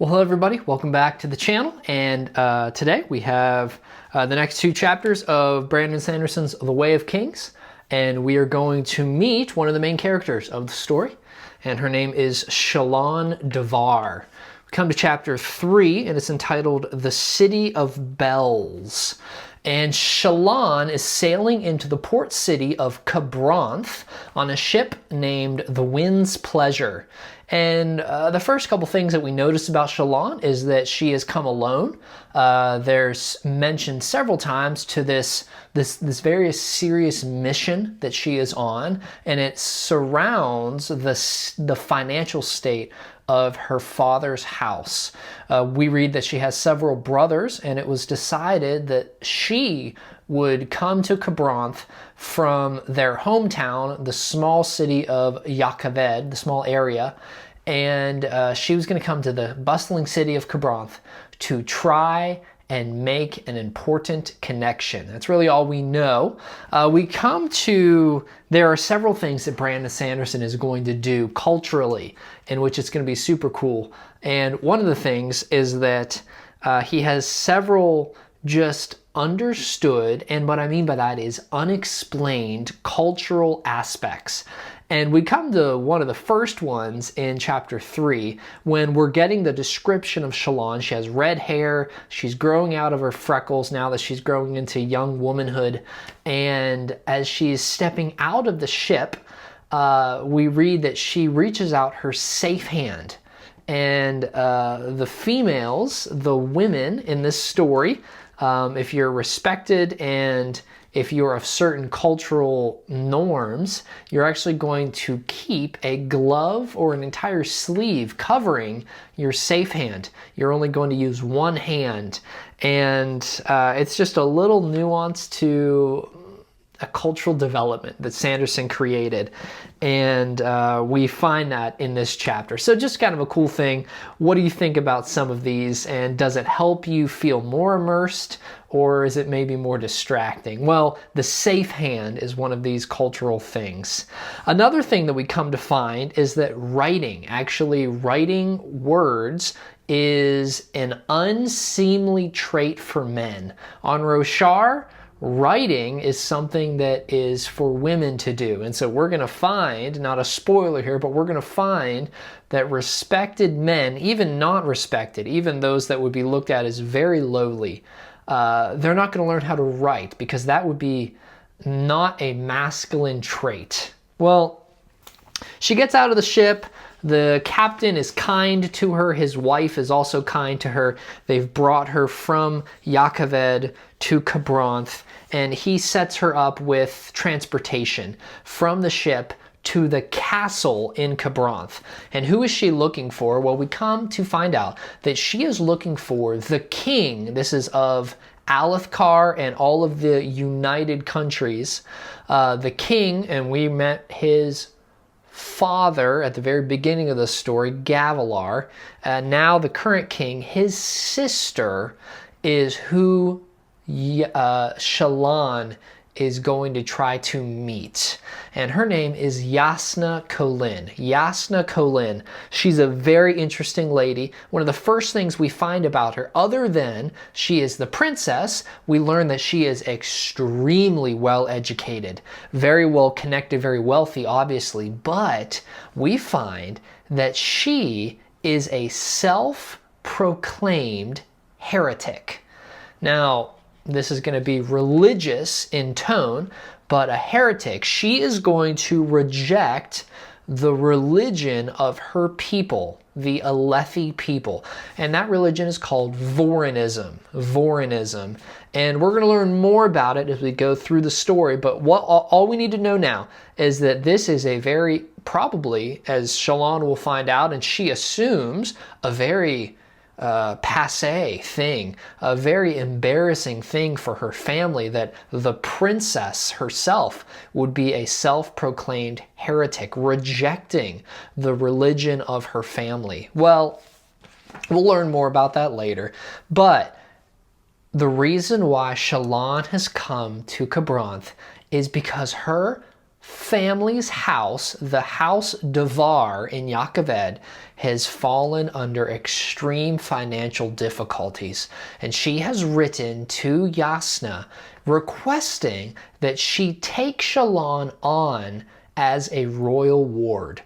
Well, hello everybody, welcome back to the channel, and today we have the next two chapters of Brandon Sanderson's The Way of Kings, and we are going to meet one of the main characters of the story, and her name is Shallan Davar. We come to chapter 3, and it's entitled The City of Bells. And Shallan is sailing into the port city of Khabranth on a ship named the Wind's Pleasure. And the first couple things that we notice about Shallan is that she has come alone. There's mentioned several times to this very serious mission that she is on, and it surrounds the financial state of her father's house. We read that she has several brothers, and it was decided that she would come to Khabranth from their hometown, the small city of Yaakaved, the small area, and she was going to come to the bustling city of Khabranth to try and make an important connection. That's really all we know. There are several things that Brandon Sanderson is going to do culturally in which it's going to be super cool. And one of the things is that he has several just understood, and what I mean by that is unexplained cultural aspects. And we come to one of the first ones in chapter 3 when we're getting the description of Shallan. She has red hair, she's growing out of her freckles now that she's growing into young womanhood. And as she's stepping out of the ship, we read that she reaches out her safe hand. And the females, the women in this story, if you're respected and if you're of certain cultural norms, you're actually going to keep a glove or an entire sleeve covering your safe hand. You're only going to use one hand. And it's just a little nuance to a cultural development that Sanderson created, and we find that in this chapter. So just kind of a cool thing. What do you think about some of these, and does it help you feel more immersed, or is it maybe more distracting? Well, the safe hand is one of these cultural things. Another thing that we come to find is that actually writing words, is an unseemly trait for men. On Roshar, writing is something that is for women to do. And so we're going to find, not a spoiler here, but we're going to find that respected men, even not respected, even those that would be looked at as very lowly, they're not going to learn how to write because that would be not a masculine trait. Well, she gets out of the ship. The captain is kind to her. His wife is also kind to her. They've brought her from Yaakaved to Khabranth, and he sets her up with transportation from the ship to the castle in Khabranth. And who is she looking for? Well, we come to find out that she is looking for the king. This is of Alethkar and all of the United Countries. The king, and we met his father at the very beginning of the story, Gavilar. Now the current king, his sister, is who Shallan is going to try to meet. And her name is Jasnah Kholin. Jasnah Kholin. She's a very interesting lady. One of the first things we find about her, other than she is the princess, we learn that she is extremely well educated, very well connected, very wealthy, obviously, but we find that she is a self-proclaimed heretic. Now, this is going to be religious in tone, but a heretic. She is going to reject the religion of her people, the Alethi people. And that religion is called Vorinism. Vorinism. And we're going to learn more about it as we go through the story, but all we need to know now is that this is a very, probably, as Shallan will find out, and she assumes, a very passé thing, a very embarrassing thing for her family, that the princess herself would be a self-proclaimed heretic, rejecting the religion of her family. Well, we'll learn more about that later, but the reason why Shallan has come to Khabranth is because her family's house, the house Davar in Ya'akaved, has fallen under extreme financial difficulties. And she has written to Jasnah requesting that she take Shallan on as a royal ward.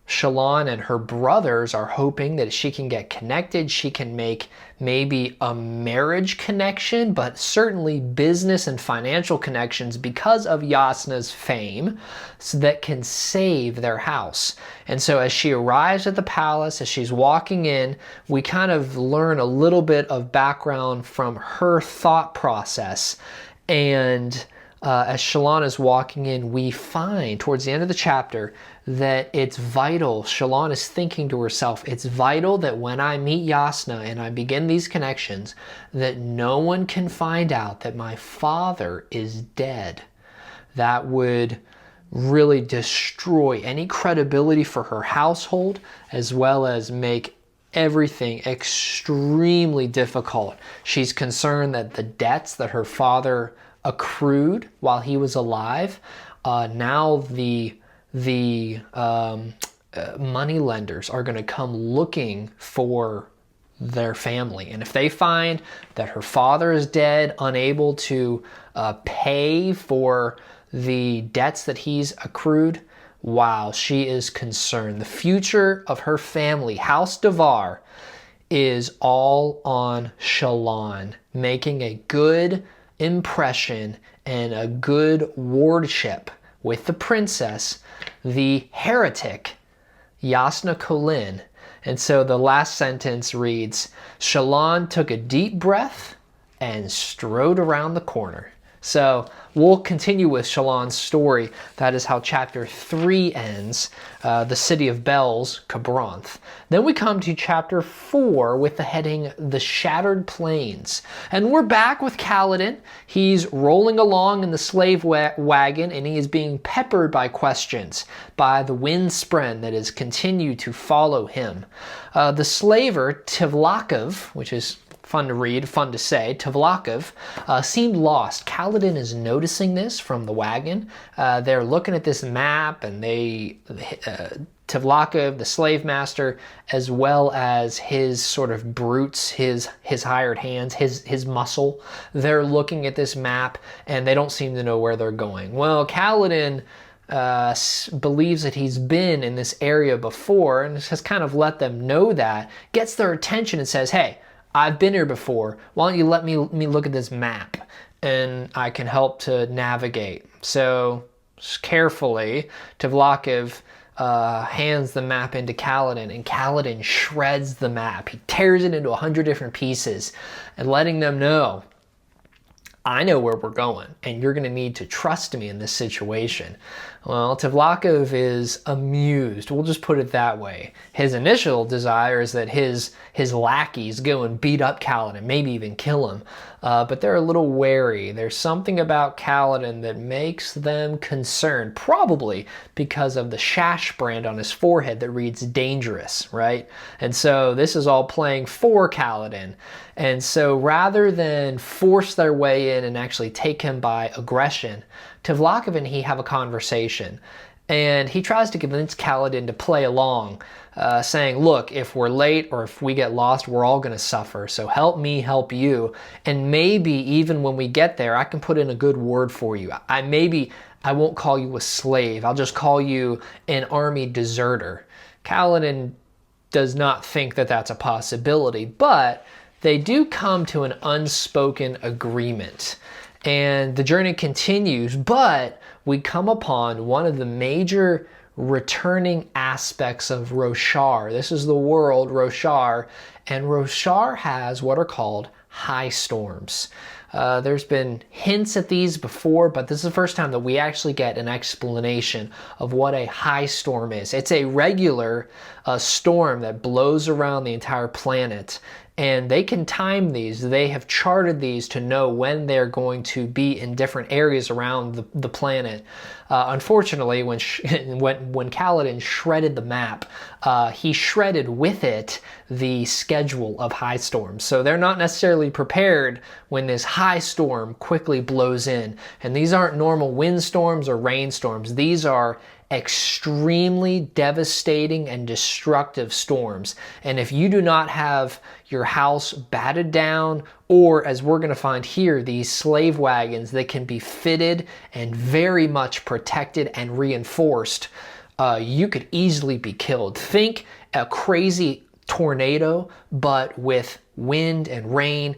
Shallan and her brothers are hoping that she can get connected. She can make maybe a marriage connection, but certainly business and financial connections because of Jasnah's fame, so that can save their house. And so as she arrives at the palace, as she's walking in, we kind of learn a little bit of background from her thought process. And as Shallan is walking in, we find towards the end of the chapter that it's vital. Shallan is thinking to herself, it's vital that when I meet Jasnah and I begin these connections, that no one can find out that my father is dead. That would really destroy any credibility for her household, as well as make everything extremely difficult. She's concerned that the debts that her father accrued while he was alive, now the money lenders are going to come looking for their family. And if they find that her father is dead, unable to pay for the debts that he's accrued, wow, she is concerned. The future of her family, House Davar, is all on Shallan, making a good impression and a good wardship with the princess, the heretic, Jasnah Kholin. And so the last sentence reads, Shallan took a deep breath and strode around the corner. So we'll continue with Shallan's story. That is how chapter 3 ends, the city of bells, Khabranth. Then we come to chapter 4 with the heading, The Shattered Plains. And we're back with Kaladin. He's rolling along in the slave wagon, and he is being peppered by questions by the windspren that has continued to follow him. The slaver, Tivlakov, which is fun to read, fun to say, Tivlakov, seemed lost. Kaladin is noticing this from the wagon. They're looking at this map, and Tivlakov, the slave master, as well as his sort of brutes, his hired hands, his muscle, they're looking at this map, and they don't seem to know where they're going. Well, Kaladin believes that he's been in this area before, and has kind of let them know that, gets their attention and says, hey, I've been here before. Why don't you let me look at this map, and I can help to navigate. So carefully, Tivlakov hands the map into Kaladin, and Kaladin shreds the map. He tears it into 100 different pieces, and letting them know, I know where we're going, and you're going to need to trust me in this situation. Well, Tivlakov is amused. We'll just put it that way. His initial desire is that his lackeys go and beat up Kaladin, maybe even kill him. But they're a little wary. There's something about Kaladin that makes them concerned, probably because of the shash brand on his forehead that reads dangerous, right? And so this is all playing for Kaladin. And so rather than force their way in and actually take him by aggression, Tivlakov and he have a conversation, and he tries to convince Kaladin to play along, saying, look, if we're late or if we get lost, we're all going to suffer, so help me help you, and maybe even when we get there, I can put in a good word for you. I won't call you a slave, I'll just call you an army deserter. Kaladin does not think that that's a possibility, but they do come to an unspoken agreement. And the journey continues, but we come upon one of the major returning aspects of Roshar. This is the world, Roshar, and Roshar has what are called high storms. There's been hints at these before, but this is the first time that we actually get an explanation of what a high storm is. It's a regular storm that blows around the entire planet, and they can time these. They have charted these to know when they're going to be in different areas around the planet. Unfortunately, when Kaladin shredded the map, he shredded with it the schedule of high storms. So they're not necessarily prepared when this high high storm quickly blows in. And these aren't normal windstorms or rainstorms. These are extremely devastating and destructive storms. And if you do not have your house batted down, or as we're going to find here, these slave wagons that can be fitted and very much protected and reinforced, you could easily be killed. Think a crazy tornado, but with wind and rain,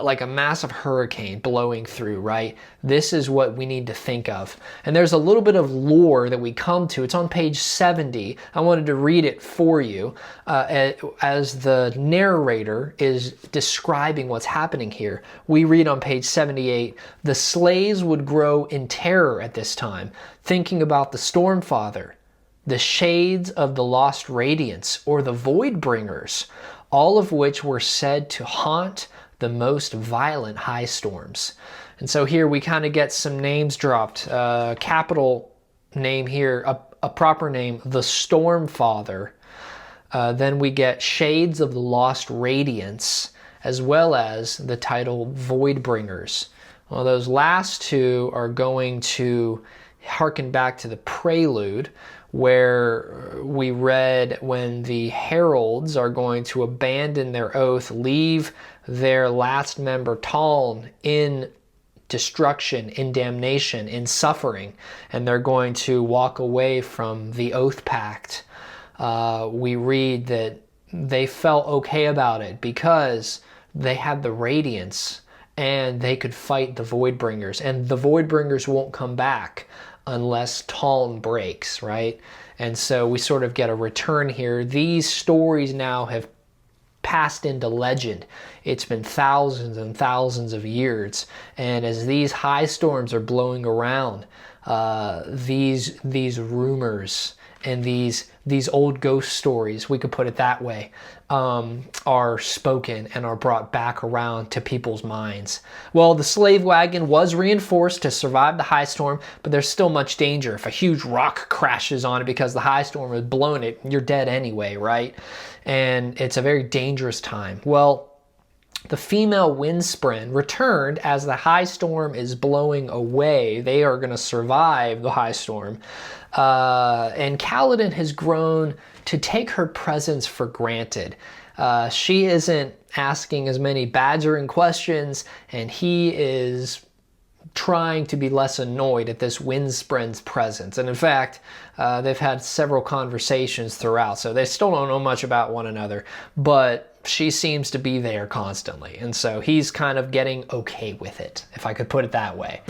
like a massive hurricane blowing through, right? This is what we need to think of. And there's a little bit of lore that we come to. It's on page 70. I wanted to read it for you as the narrator is describing what's happening here. We read on page 78, the slaves would grow in terror at this time, thinking about the storm father, the shades of the lost radiance, or the void bringers, all of which were said to haunt the most violent high storms. And so here we kind of get some names dropped. Capital name here, a proper name, the Storm Father. Then we get shades of the lost radiance, as well as the title Void Bringers. Well, those last two are going to harken back to the prelude, where we read when the heralds are going to abandon their oath, leave their last member Taln in destruction, in damnation, in suffering, and they're going to walk away from the oath pact. We read that they felt okay about it because they had the radiance and they could fight the Voidbringers, and the Voidbringers won't come back unless Taln breaks, right? And so we sort of get a return here. These stories now have passed into legend. It's been thousands and thousands of years, and as these high storms are blowing around, these rumors and these old ghost stories, we could put it that way, are spoken and are brought back around to people's minds. Well, the slave wagon was reinforced to survive the high storm, but there's still much danger. If a huge rock crashes on it because the high storm has blown it, you're dead anyway, right? And it's a very dangerous time. Well, the female windspren returned as the high storm is blowing away. They are going to survive the high storm. And Kaladin has grown to take her presence for granted. She isn't asking as many badgering questions, and he is trying to be less annoyed at this windspren's presence. And in fact, they've had several conversations throughout, so they still don't know much about one another, but she seems to be there constantly. And so he's kind of getting okay with it, if I could put it that way.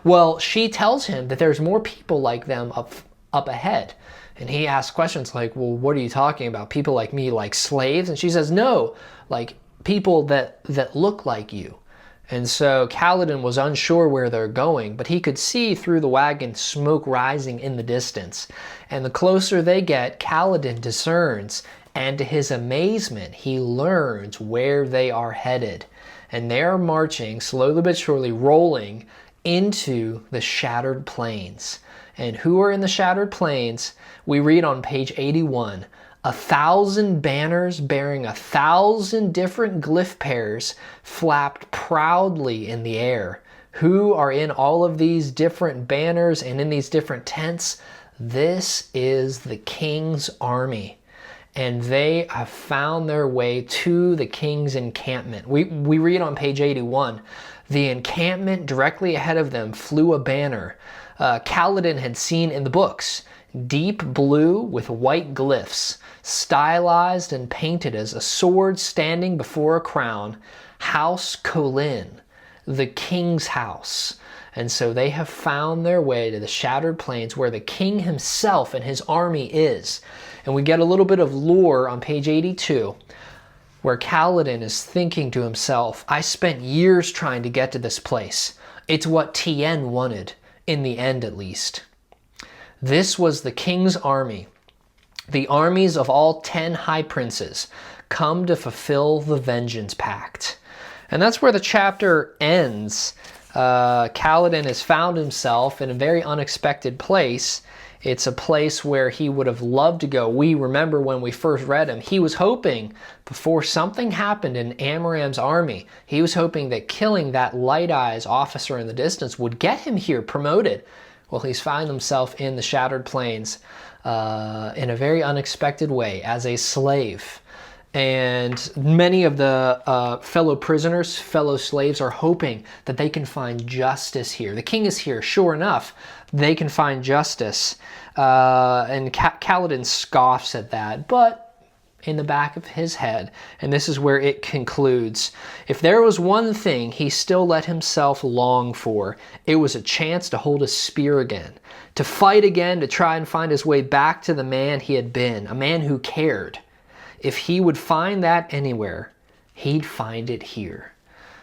Well, she tells him that there's more people like them up ahead. And he asks questions like, well, what are you talking about? People like me, like slaves? And she says, no, like people that look like you. And so Kaladin was unsure where they're going, but he could see through the wagon smoke rising in the distance. And the closer they get, Kaladin discerns, and to his amazement, he learns where they are headed. And they are marching, slowly but surely, rolling into the Shattered Plains. And who are in the Shattered Plains? We read on page 81, 1,000 banners bearing 1,000 different glyph pairs flapped proudly in the air. Who are in all of these different banners and in these different tents? This is the king's army. And they have found their way to the king's encampment. We read on page 81, the encampment directly ahead of them flew a banner Kaladin had seen in the books, deep blue with white glyphs, stylized and painted as a sword standing before a crown, House Kholin, the king's house. And so they have found their way to the Shattered Plains where the king himself and his army is. And we get a little bit of lore on page 82 where Kaladin is thinking to himself, I spent years trying to get to this place. It's what Tien wanted, in the end at least. This was the king's army, the armies of all 10 high princes, come to fulfill the vengeance pact. And that's where the chapter ends. Kaladin has found himself in a very unexpected place, It's a place where he would have loved to go. We remember when we first read him, he was hoping, before something happened in Amaram's army, he was hoping that killing that Light Eyes officer in the distance would get him here promoted. Well, he's found himself in the Shattered Plains in a very unexpected way as a slave. And many of the fellow prisoners, fellow slaves are hoping that they can find justice here. The king is here, sure enough, they can find justice. And Kaladin scoffs at that, but in the back of his head, and this is where it concludes, if there was one thing he still let himself long for, it was a chance to hold a spear again, to fight again, to try and find his way back to the man he had been, a man who cared. If he would find that anywhere, he'd find it here.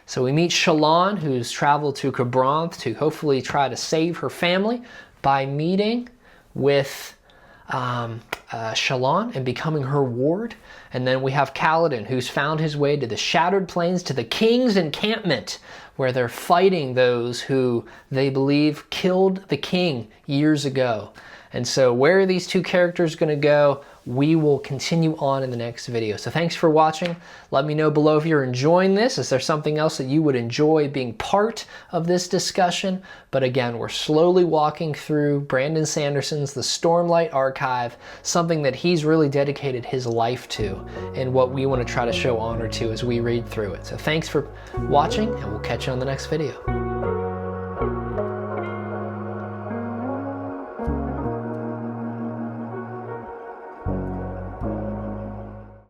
So we meet Shallan, who's traveled to Khabranth to hopefully try to save her family by meeting with Shallan and becoming her ward. And then we have Kaladin, who's found his way to the Shattered Plains, to the king's encampment, where they're fighting those who they believe killed the king years ago. And so where are these two characters going to go? We will continue on in the next video. So thanks for watching. Let me know below if you're enjoying this. Is there something else that you would enjoy being part of this discussion? But again, we're slowly walking through Brandon Sanderson's The Stormlight Archive, something that he's really dedicated his life to, and what we want to try to show honor to as we read through it. So thanks for watching, and we'll catch you on the next video.